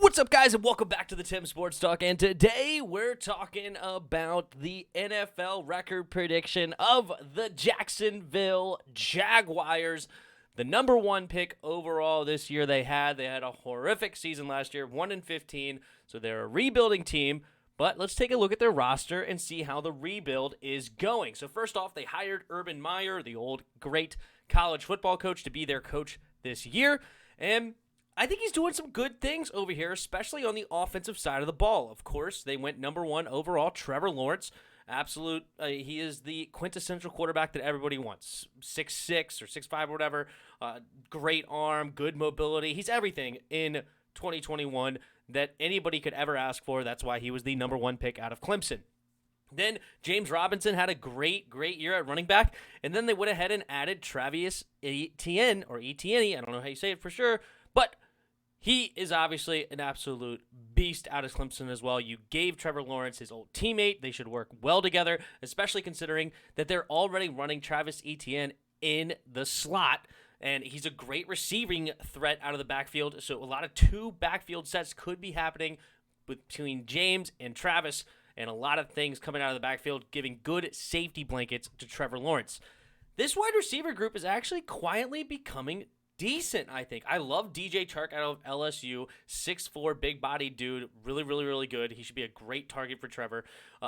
What's up, guys, and welcome back to the Tim Sports Talk. And today we're talking about the NFL record prediction of the Jacksonville Jaguars. The number one pick overall this year they had a horrific season last year, 1-15, so they're a rebuilding team. But let's take a look at their roster and see how the rebuild is going. So first off, they hired Urban Meyer, the old great college football coach, to be their coach this year. And I think he's doing some good things over here, especially on the offensive side of the ball. Of course, they went number one overall, Trevor Lawrence. He is the quintessential quarterback that everybody wants. 6'6" or 6'5" or whatever. Great arm, good mobility. He's everything in 2021 that anybody could ever ask for. That's why he was the number one pick out of Clemson. Then James Robinson had a great year at running back, and then they went ahead and added Travis Etienne, or Etienne, I don't know how you say it for sure, but he is obviously an absolute beast out of Clemson as well. You gave Trevor Lawrence his old teammate. They should work well together, especially considering that they're already running Travis Etienne in the slot, and he's a great receiving threat out of the backfield. So a lot of two backfield sets could be happening between James and Travis, and a lot of things coming out of the backfield, giving good safety blankets to Trevor Lawrence. This wide receiver group is actually quietly becoming decent, I think. I love DJ Chark out of LSU, 6'4", big-bodied dude, really good. He should be a great target for Trevor.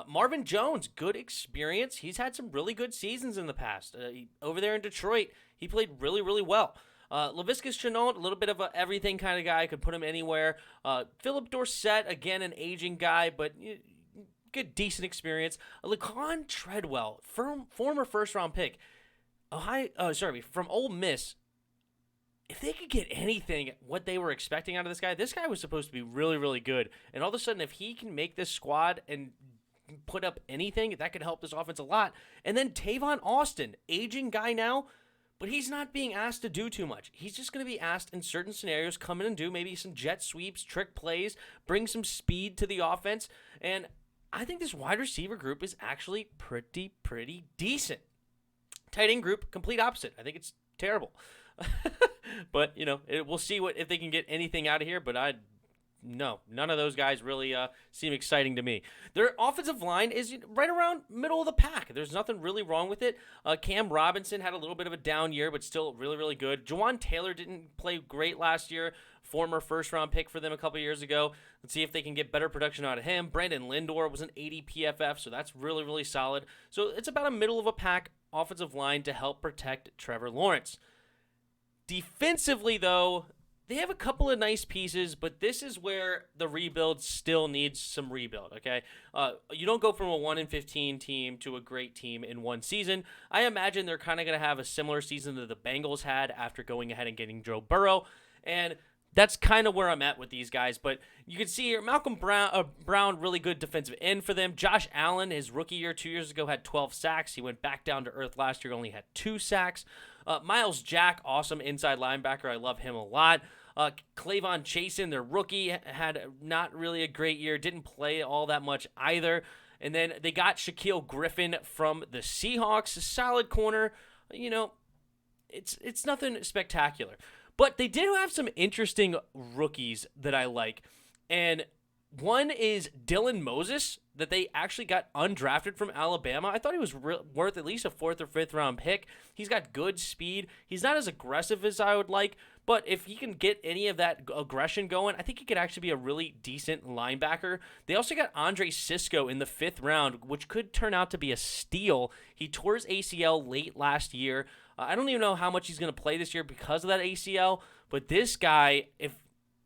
Marvin Jones, good experience. He's had some really good seasons in the past. Over there in Detroit, he played really well. Laviska Shenault, a little bit of a everything kind of guy, could put him anywhere. Philip Dorsett, again, an aging guy, but good, decent experience. Laquan Treadwell, former first-round pick, from Ole Miss. If they could get anything, what they were expecting out of this guy was supposed to be really good. And all of a sudden, if he can make this squad and put up anything, that could help this offense a lot. And then Tavon Austin, aging guy now, but he's not being asked to do too much. He's just going to be asked in certain scenarios, come in and do maybe some jet sweeps, trick plays, bring some speed to the offense. And I think this wide receiver group is actually pretty decent. Tight end group, complete opposite. I think it's terrible. But, we'll see if they can get anything out of here, but none of those guys really seem exciting to me. Their offensive line is right around middle of the pack. There's nothing really wrong with it. Cam Robinson had a little bit of a down year, but still really good. Jawan Taylor didn't play great last year, former first-round pick for them a couple years ago. Let's see if they can get better production out of him. Brandon Lindor was an 80 PFF, so that's really solid. So it's about a middle of a pack offensive line to help protect Trevor Lawrence. Defensively, though, they have a couple of nice pieces, but this is where the rebuild still needs some rebuild, okay? You don't go from a 1-15 team to a great team in one season. I imagine they're kind of going to have a similar season that the Bengals had after going ahead and getting Joe Burrow, and that's kind of where I'm at with these guys. But you can see here, Malcolm Brown, really good defensive end for them. Josh Allen, his rookie year 2 years ago, had 12 sacks. He went back down to earth last year, only had 2 sacks. Miles Jack, awesome inside linebacker. I love him a lot. Clavon Chasen, their rookie, had not really a great year. Didn't play all that much either. And then they got Shaquille Griffin from the Seahawks. A solid corner. It's nothing spectacular. But they did have some interesting rookies that I like. And one is Dylan Moses, that they actually got undrafted from Alabama. I thought he was worth at least a 4th or 5th round pick. He's got good speed. He's not as aggressive as I would like, but if he can get any of that aggression going, I think he could actually be a really decent linebacker. They also got Andre Sisco in the 5th round, which could turn out to be a steal. He tore his ACL late last year. I don't even know how much he's going to play this year because of that ACL, but this guy, if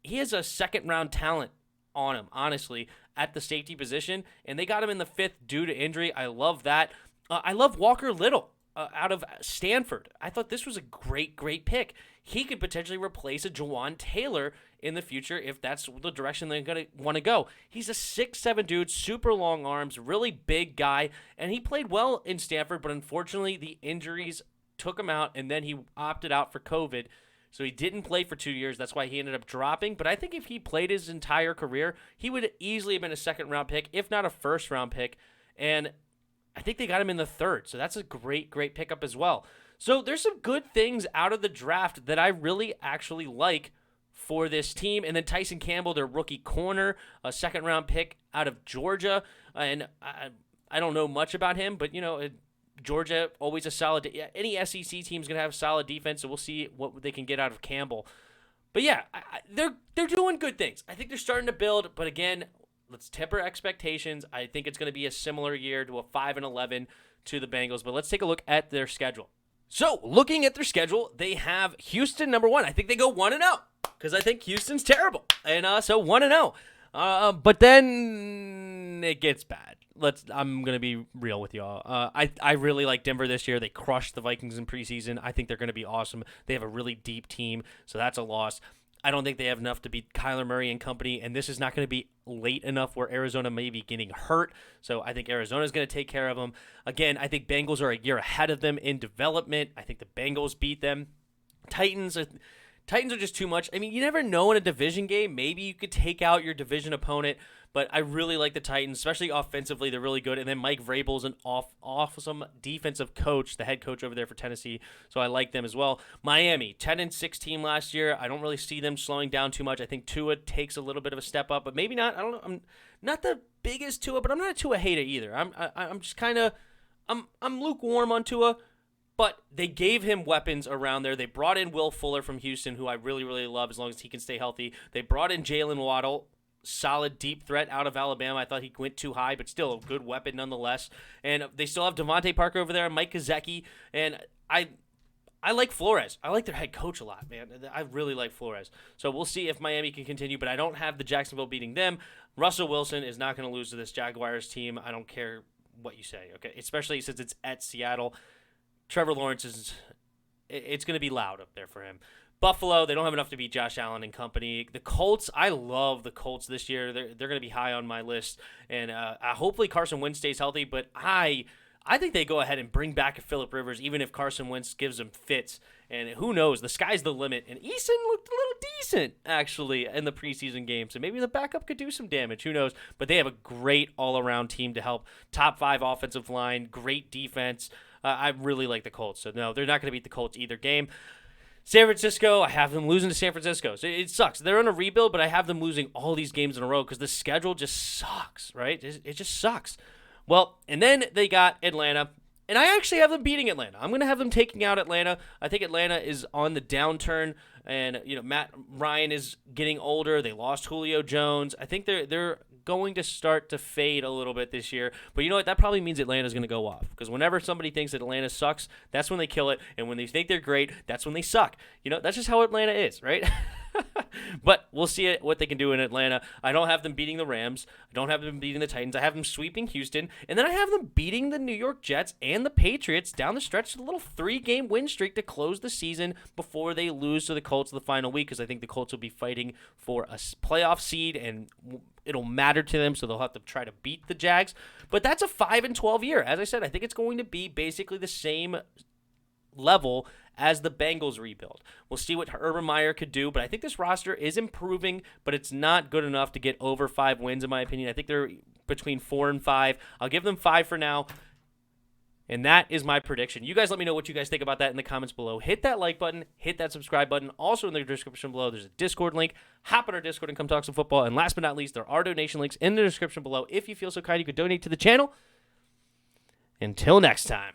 he has a 2nd round talent on him, honestly, at the safety position, and they got him in the 5th due to injury. I love that. I love Walker Little out of Stanford. I thought this was a great pick. He could potentially replace a Jawan Taylor in the future if that's the direction they're going to want to go. He's a 6'7" dude, super long arms, really big guy, and he played well in Stanford, but unfortunately the injuries took him out, and then he opted out for COVID. So he didn't play for 2 years. That's why he ended up dropping. But I think if he played his entire career, he would easily have been a 2nd round pick, if not a 1st round pick. And I think they got him in the 3rd. So that's a great pickup as well. So there's some good things out of the draft that I really actually like for this team. And then Tyson Campbell, their rookie corner, a second-round pick out of Georgia. And I don't know much about him, but, Georgia, always a solid – any SEC team's going to have a solid defense, so we'll see what they can get out of Campbell. But, yeah, they're doing good things. I think they're starting to build, but, again, let's temper expectations. I think it's going to be a similar year to a 5-11 to the Bengals, but let's take a look at their schedule. So, looking at their schedule, they have Houston number 1. I think they go 1-0 because I think Houston's terrible. And so 1-0. But then it gets bad. I'm going to be real with y'all. I really like Denver this year. They crushed the Vikings in preseason. I think they're going to be awesome. They have a really deep team, so that's a loss. I don't think they have enough to beat Kyler Murray and company, and this is not going to be late enough where Arizona may be getting hurt, so I think Arizona is going to take care of them. Again, I think Bengals are a year ahead of them in development. I think the Bengals beat them. Titans are just too much. I mean, you never know in a division game. Maybe you could take out your division opponent, but I really like the Titans, especially offensively. They're really good. And then Mike Vrabel's an awesome defensive coach, the head coach over there for Tennessee, so I like them as well. Miami, 10-6 team last year. I don't really see them slowing down too much. I think Tua takes a little bit of a step up, but maybe not. I don't know. I'm not the biggest Tua, but I'm not a Tua hater either. I'm just kind of I'm lukewarm on Tua. But they gave him weapons around there. They brought in Will Fuller from Houston, who I really, really love as long as he can stay healthy. They brought in Jalen Waddle, solid deep threat out of Alabama. I thought he went too high, but still a good weapon nonetheless. And they still have Devontae Parker over there, Mike Gesicki, and I like Flores. I like their head coach a lot, man. I really like Flores. So we'll see if Miami can continue, but I don't have the Jacksonville beating them. Russell Wilson is not going to lose to this Jaguars team. I don't care what you say, okay? Especially since it's at Seattle. Trevor Lawrence it's going to be loud up there for him. Buffalo, they don't have enough to beat Josh Allen and company. The Colts, I love the Colts this year. They're going to be high on my list. And hopefully Carson Wentz stays healthy, but I think they go ahead and bring back Phillip Rivers, even if Carson Wentz gives them fits. And who knows? The sky's the limit. And Eason looked a little decent, actually, in the preseason game. So maybe the backup could do some damage. Who knows? But they have a great all-around team to help. Top 5 offensive line, great defense. I really like the Colts. So, no, they're not going to beat the Colts either game. San Francisco, I have them losing to San Francisco. So it sucks. They're on a rebuild, but I have them losing all these games in a row because the schedule just sucks, right? It just sucks. Well, and then they got Atlanta, and I actually have them beating Atlanta. I'm going to have them taking out Atlanta. I think Atlanta is on the downturn, and Matt Ryan is getting older. They lost Julio Jones. I think they're going to start to fade a little bit this year. But you know what? That probably means Atlanta's going to go off. Because whenever somebody thinks that Atlanta sucks, that's when they kill it. And when they think they're great, that's when they suck. That's just how Atlanta is, right? But we'll see what they can do in Atlanta. I don't have them beating the Rams. I don't have them beating the Titans. I have them sweeping Houston. And then I have them beating the New York Jets and the Patriots down the stretch to a little 3-game win streak to close the season before they lose to the Colts the final week, because I think the Colts will be fighting for a playoff seed and it'll matter to them, so they'll have to try to beat the Jags. But that's a 5-12 year. As I said, I think it's going to be basically the same level as the Bengals rebuild. We'll see what Urban Meyer could do, but I think this roster is improving, but it's not good enough to get over 5 wins, in my opinion. I think they're between 4 and 5. I'll give them 5 for now. And that is my prediction. You guys let me know what you guys think about that in the comments below. Hit that like button. Hit that subscribe button. Also in the description below, there's a Discord link. Hop on our Discord and come talk some football. And last but not least, there are donation links in the description below. If you feel so kind, you could donate to the channel. Until next time.